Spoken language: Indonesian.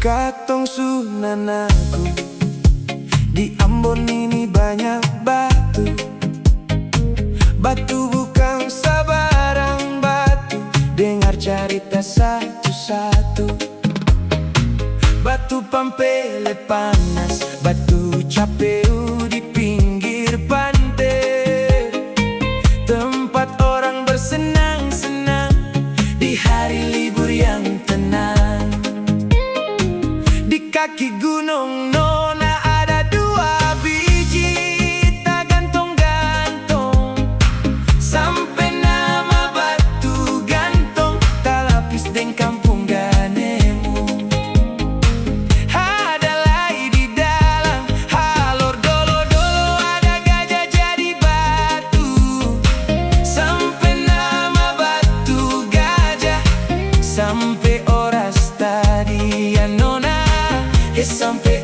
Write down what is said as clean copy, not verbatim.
Katong Sunanaku, di Ambon ini banyak batu. Batu bukan sabarang batu, dengar cerita satu-satu. Batu Pampele panas, batu Capeu di pinggir pantai, tempat orang bersenang-senang di hari libur yang tenang. Di kaki gunung Nona ada dua biji tak gantung-gantung, sampai nama batu gantung tak lapis deng kampung Ganemu. Ada lagi di dalam Halor Dolo-Dolo, ada gajah jadi batu, sampai nama batu gajah, sampai oras tadi ya Nona, sampai